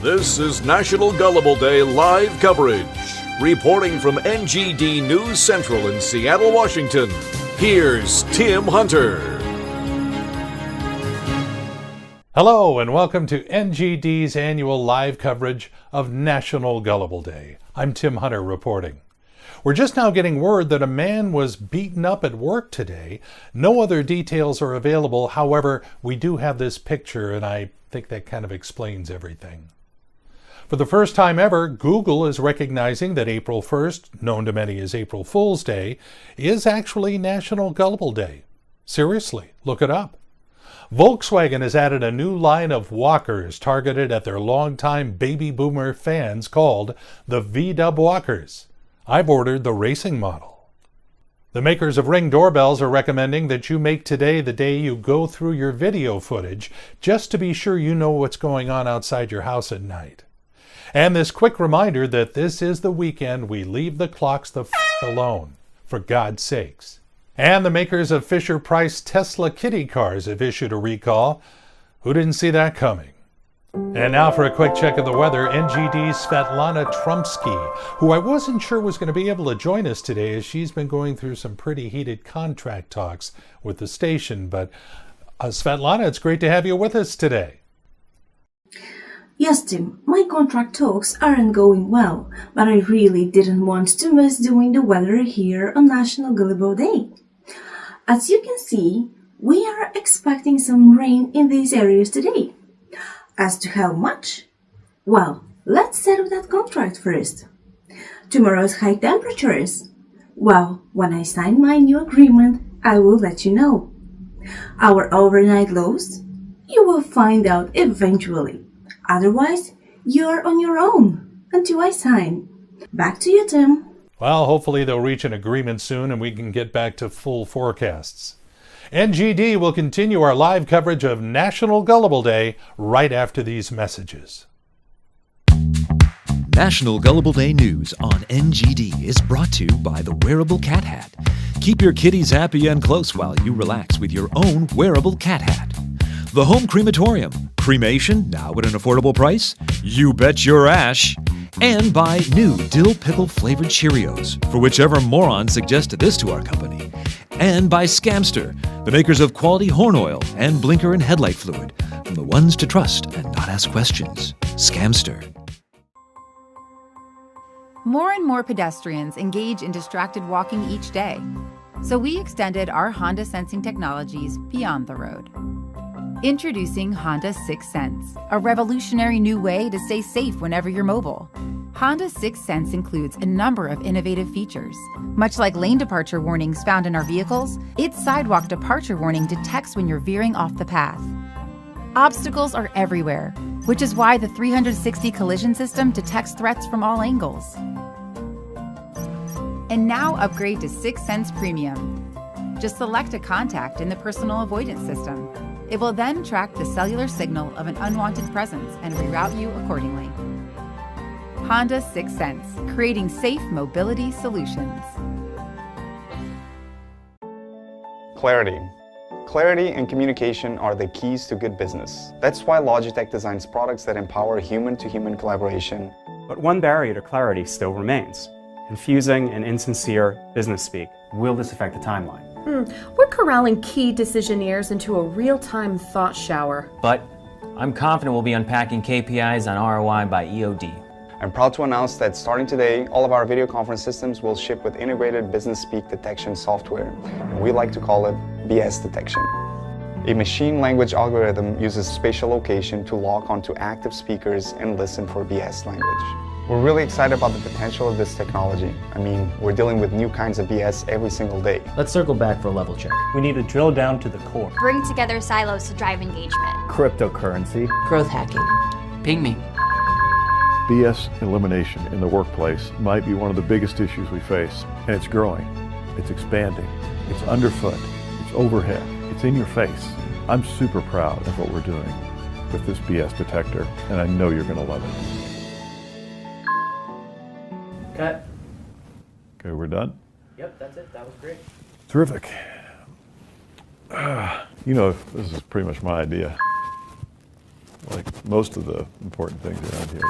This is National Gullible Day live coverage. Reporting from NGD News Central in Seattle, Washington, here's Tim Hunter. Hello and welcome to NGD's annual live coverage of National Gullible Day. I'm Tim Hunter reporting. We're just now getting word that a man was beaten up at work today. No other details are available. However, we do have this picture and I think that kind of explains everything. For the first time ever, Google is recognizing that April 1st, known to many as April Fool's Day, is actually National Gullible Day. Seriously, look it up. Volkswagen has added a new line of walkers targeted at their longtime baby boomer fans called the V-Dub Walkers. I've ordered the racing model. The makers of Ring doorbells are recommending that you make today the day you go through your video footage just to be sure you know what's going on outside your house at night. And this quick reminder that this is the weekend we leave the clocks the alone, for God's sakes. And the makers of Fisher-Price Tesla kitty cars have issued a recall. Who didn't see that coming? And now for a quick check of the weather, NGD's Svetlana Trumsky, who I wasn't sure was going to be able to join us today as she's been going through some pretty heated contract talks with the station. But Svetlana, it's great to have you with us today. Yes, Tim, my contract talks aren't going well, but I really didn't want to miss doing the weather here on National Gullible Day. As you can see, we are expecting some rain in these areas today. As to how much? Well, let's settle that contract first. Tomorrow's high temperatures? Well, when I sign my new agreement, I will let you know. Our overnight lows? You will find out eventually. Otherwise, you're on your own until I sign. Back to you, Tim. Well, hopefully they'll reach an agreement soon and we can get back to full forecasts. NGD will continue our live coverage of National Gullible Day right after these messages. National Gullible Day News on NGD is brought to you by the Wearable Cat Hat. Keep your kitties happy and close while you relax with your own wearable cat hat. The Home Crematorium. Cremation now at an affordable price? You bet your ash! And by new dill pickle flavored Cheerios, for whichever moron suggested this to our company. And by Scamster, the makers of quality horn oil and blinker and headlight fluid, from the ones to trust and not ask questions. Scamster. More and more pedestrians engage in distracted walking each day. So we extended our Honda sensing technologies beyond the road. Introducing Honda 6 Sense, a revolutionary new way to stay safe whenever you're mobile. Honda 6 Sense includes a number of innovative features. Much like lane departure warnings found in our vehicles, its sidewalk departure warning detects when you're veering off the path. Obstacles are everywhere, which is why the 360 collision system detects threats from all angles. And now upgrade to 6 Sense Premium. Just select a contact in the personal avoidance system. It will then track the cellular signal of an unwanted presence and reroute you accordingly. Honda 6 Sense, creating safe mobility solutions. Clarity. Clarity and communication are the keys to good business. That's why Logitech designs products that empower human-to-human collaboration. But one barrier to clarity still remains: confusing and insincere business speak. Will this affect the timeline? We're corralling key decisionaires into a real-time thought shower. But I'm confident we'll be unpacking KPIs on ROI by EOD. I'm proud to announce that starting today, all of our video conference systems will ship with integrated business speak detection software, and we like to call it BS detection. A machine language algorithm uses spatial location to lock onto active speakers and listen for BS language. We're really excited about the potential of this technology. I mean, we're dealing with new kinds of BS every single day. Let's circle back for a level check. We need to drill down to the core. Bring together silos to drive engagement. Cryptocurrency. Growth hacking. Ping me. BS elimination in the workplace might be one of the biggest issues we face, and it's growing. It's expanding. It's underfoot. It's overhead. It's in your face. I'm super proud of what we're doing with this BS detector, and I know you're going to love it. Cut. Okay, we're done? Yep, that's it. That was great. Terrific. You know, this is pretty much my idea. Like like most of the important things around here.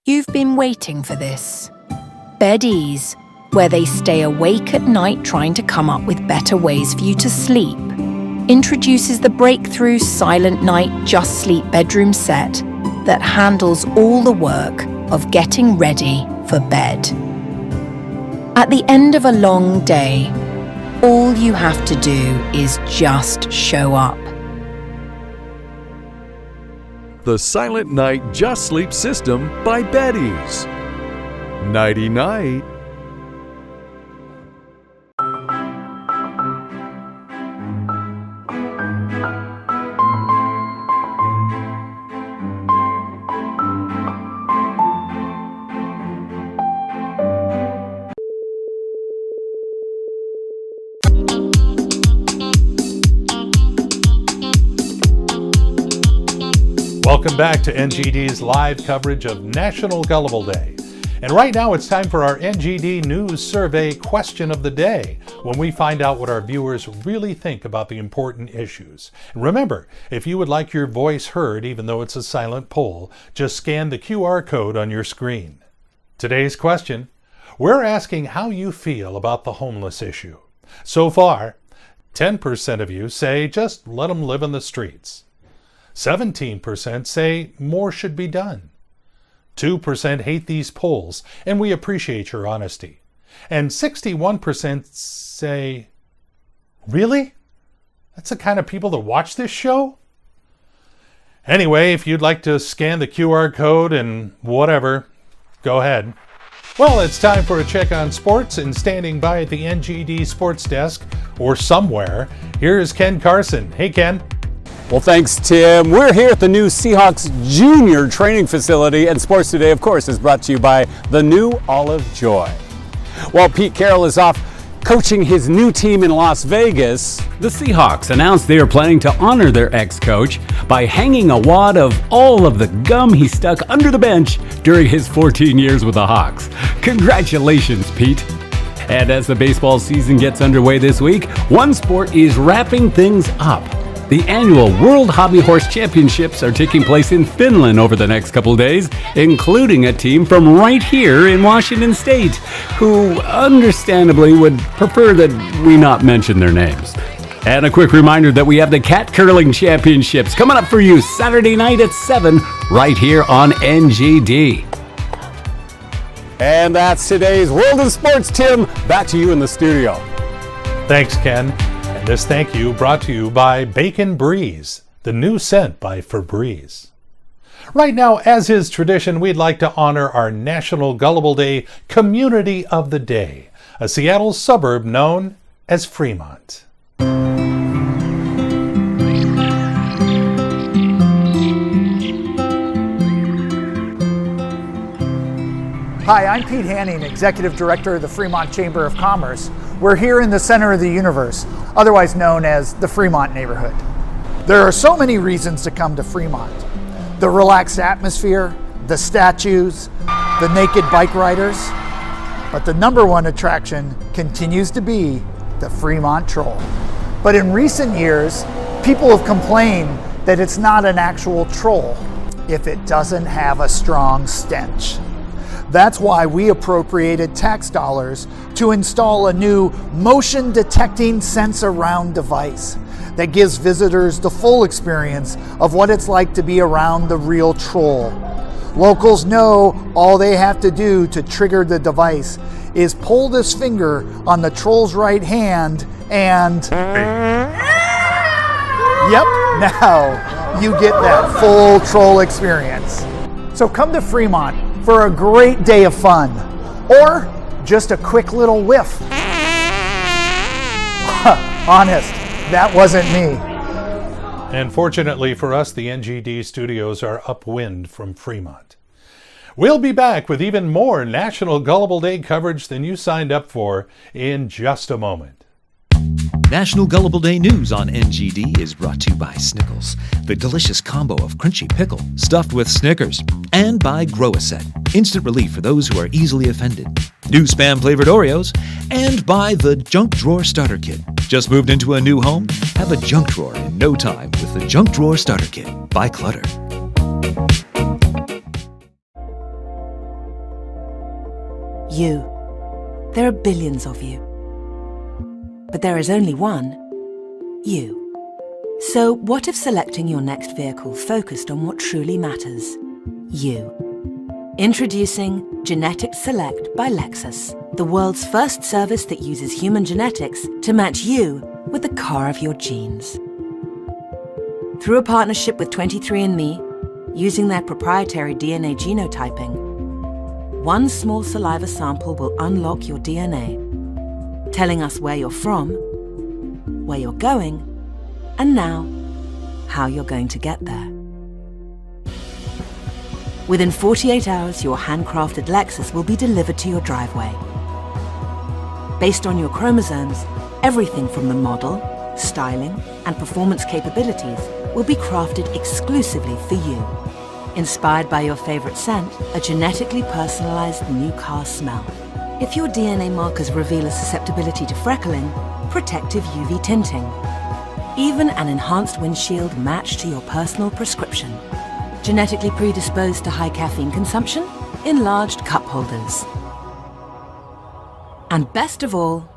You've been waiting for this. Bed-Ease, where they stay awake at night trying to come up with better ways for you to sleep, introduces the breakthrough Silent Night Just Sleep bedroom set that handles all the work of getting ready for bed. At the end of a long day, all you have to do is just show up. The Silent Night Just Sleep System by Bed-Ease. Nighty-night. Welcome back to NGD's live coverage of National Gullible Day. And right now it's time for our NGD News Survey Question of the Day, when we find out what our viewers really think about the important issues. And remember, if you would like your voice heard, even though it's a silent poll, just scan the QR code on your screen. Today's question, we're asking how you feel about the homeless issue. So far, 10% of you say just let them live in the streets. 17% say more should be done. 2% hate these polls, and we appreciate your honesty. And 61% say, really? That's the kind of people that watch this show? Anyway, if you'd like to scan the QR code and whatever, go ahead. Well, it's time for a check on sports, and standing by at the NGD Sports Desk, or somewhere, here's Ken Carson. Hey, Ken. Well, thanks, Tim. We're here at the new Seahawks Junior Training Facility, and Sports Today, of course, is brought to you by the new Olive Joy. While Pete Carroll is off coaching his new team in Las Vegas, the Seahawks announced they are planning to honor their ex-coach by hanging a wad of all of the gum he stuck under the bench during his 14 years with the Hawks. Congratulations, Pete. And as the baseball season gets underway this week, one sport is wrapping things up. The annual World Hobby Horse Championships are taking place in Finland over the next couple days, including a team from right here in Washington State, who understandably would prefer that we not mention their names. And a quick reminder that we have the Cat Curling Championships coming up for you Saturday night at 7, right here on NGD. And that's today's World of Sports. Tim, back to you in the studio. Thanks, Ken. And this thank you brought to you by Bacon Breeze, the new scent by Febreze. Right now, as is tradition, we'd like to honor our National Gullible Day Community of the Day, a Seattle suburb known as Fremont. Hi, I'm Pete Hanning, Executive Director of the Fremont Chamber of Commerce. We're here in the center of the universe, otherwise known as the Fremont neighborhood. There are so many reasons to come to Fremont. The relaxed atmosphere, the statues, the naked bike riders, but the number one attraction continues to be the Fremont Troll. But in recent years, people have complained that it's not an actual troll if it doesn't have a strong stench. That's why we appropriated tax dollars to install a new motion detecting sense around device that gives visitors the full experience of what it's like to be around the real troll. Locals know all they have to do to trigger the device is pull this finger on the troll's right hand and... Yep, now you get that full troll experience. So come to Fremont for a great day of fun, or just a quick little whiff. Honest, that wasn't me. And fortunately for us, the NGD studios are upwind from Fremont. We'll be back with even more National Gullible Day coverage than you signed up for in just a moment. National Gullible Day News on NGD is brought to you by Snickles, the delicious combo of crunchy pickle stuffed with Snickers, and by Grow-A-Set, instant relief for those who are easily offended, new Spam-flavored Oreos, and by the Junk Drawer Starter Kit. Just moved into a new home? Have a junk drawer in no time with the Junk Drawer Starter Kit by Clutter. You. There are billions of you. But there is only one, you. So what if selecting your next vehicle focused on what truly matters? You. Introducing Genetic Select by Lexus, the world's first service that uses human genetics to match you with the car of your genes. Through a partnership with 23andMe, using their proprietary DNA genotyping, one small saliva sample will unlock your DNA, telling us where you're from, where you're going, and now, how you're going to get there. Within 48 hours, your handcrafted Lexus will be delivered to your driveway. Based on your chromosomes, everything from the model, styling, and performance capabilities will be crafted exclusively for you. Inspired by your favorite scent, a genetically personalized new car smell. If your DNA markers reveal a susceptibility to freckling, protective UV tinting. Even an enhanced windshield matched to your personal prescription. Genetically predisposed to high caffeine consumption? Enlarged cup holders. And best of all,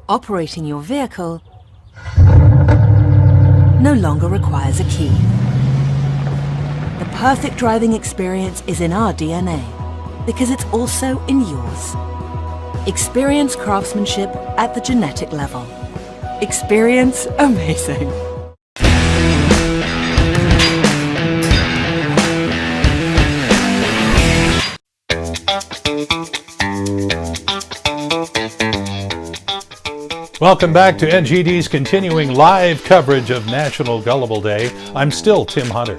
operating your vehicle no longer requires a key. The perfect driving experience is in our DNA, because it's also in yours. Experience craftsmanship at the genetic level. Experience amazing. Welcome back to NGD's continuing live coverage of National Gullible Day. I'm still Tim Hunter.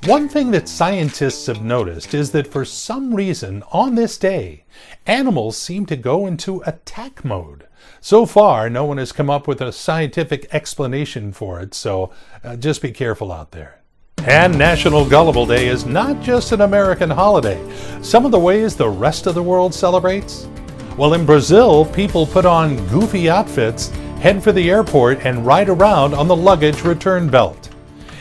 One thing that scientists have noticed is that for some reason on this day, animals seem to go into attack mode. So far, no one has come up with a scientific explanation for it, so just be careful out there. And National Gullible Day is not just an American holiday. Some of the ways the rest of the world celebrates? Well, in Brazil, people put on goofy outfits, head for the airport, and ride around on the luggage return belt.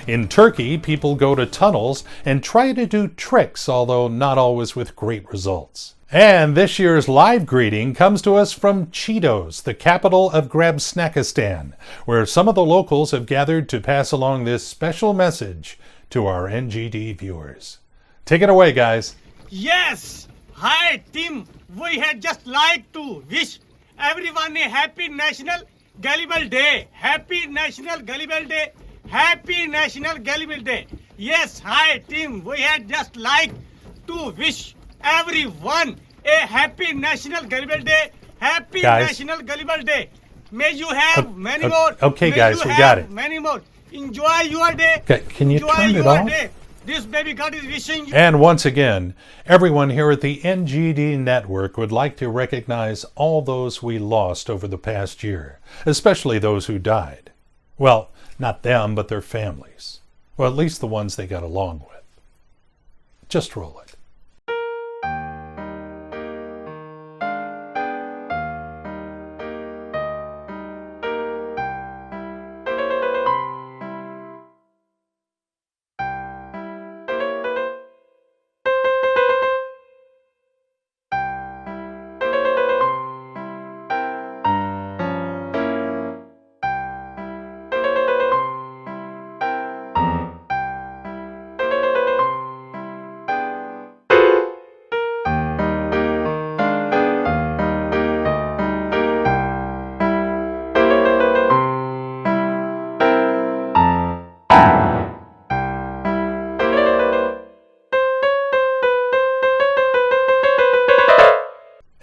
In Turkey, people go to tunnels and try to do tricks, although not always with great results. And this year's live greeting comes to us from Cheetos, the capital of Grabsnackistan, where some of the locals have gathered to pass along this special message to our NGD viewers. Take it away, guys. Yes! Hi, Tim. We had just like to wish everyone a happy National Gullible Day. Happy National Gullible Day. Happy National Gullible Day. Yes, hi, Tim. We had just like to wish everyone a happy National Gullible Day. Happy National Gullible Day. May you have many more. Okay, guys, we got it. Many more. Enjoy your day. Okay, can you turn it off? Day. This baby God is wishing you. And once again, everyone here at the NGD Network would like to recognize all those we lost over the past year, especially those who died. Well, not them, but their families. Well, at least the ones they got along with. Just roll it.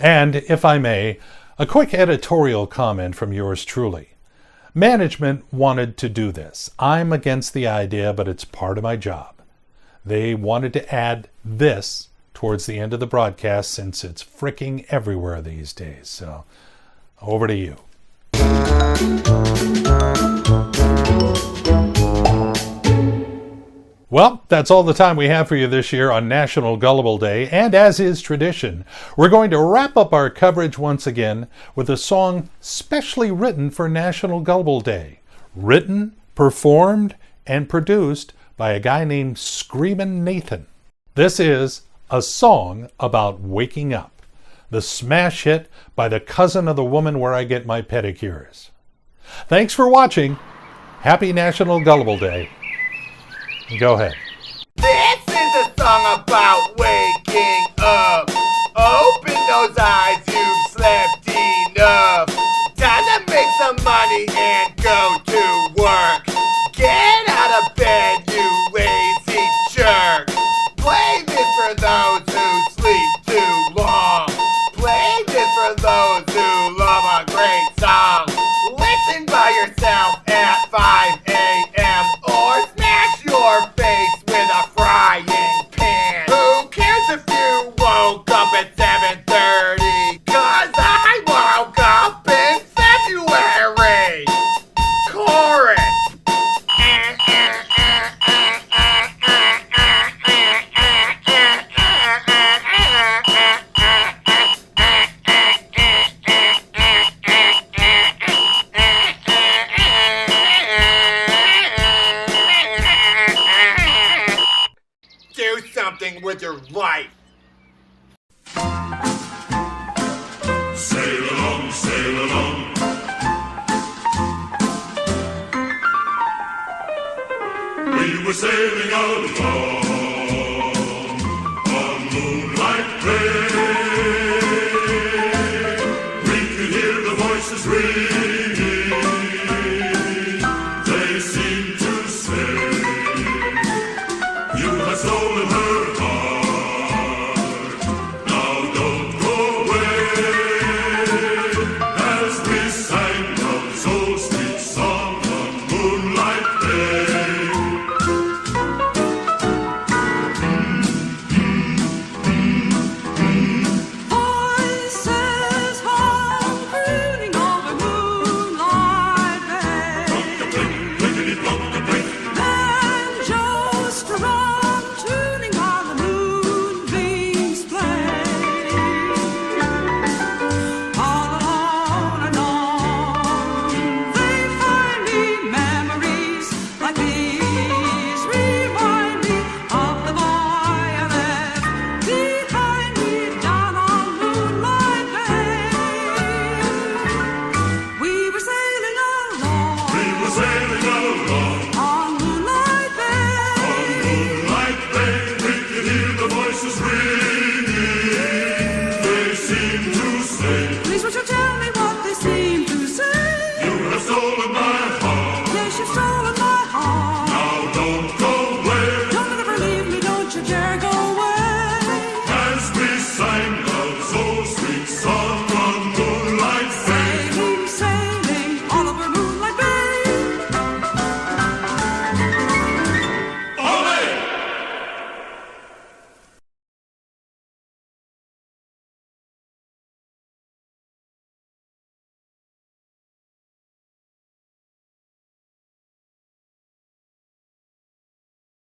And, if I may, a quick editorial comment from yours truly. Management wanted to do this. I'm against the idea, but it's part of my job. They wanted to add this towards the end of the broadcast since it's fricking everywhere these days. So, over to you. Well, that's all the time we have for you this year on National Gullible Day, and as is tradition, we're going to wrap up our coverage once again with a song specially written for National Gullible Day. Written, performed, and produced by a guy named Screamin' Nathan. This is A Song About Waking Up, the smash hit by the cousin of the woman where I get my pedicures. Thanks for watching. Happy National Gullible Day. Go ahead. This is a song about waking up. Open those eyes, you've slept enough. Time to make some money and go to work. Get out of bed, you lazy jerk. Play this for those who sleep too long. Play this for those who love a great song. Listen by yourself at 5 a.m. or smash your face with a frying pan. Who cares if you woke up at 7:30? 'Cause I woke up in February. Chorus. Do something with your life. Sail along, sail along. We were sailing along on moonlight bay. We could hear the voices ringing. They seemed to say, you have stolen her heart. Now don't go away. As we sang of this old sweet song on moonlight day. Voices hum crooning over moonlight bay. Banjos strum tuning while the moonbeams play. All alone and on, they find me memories like these. Remind me of the boy I left behind me down on Moonlight Bay. We were sailing along. We were sailing along.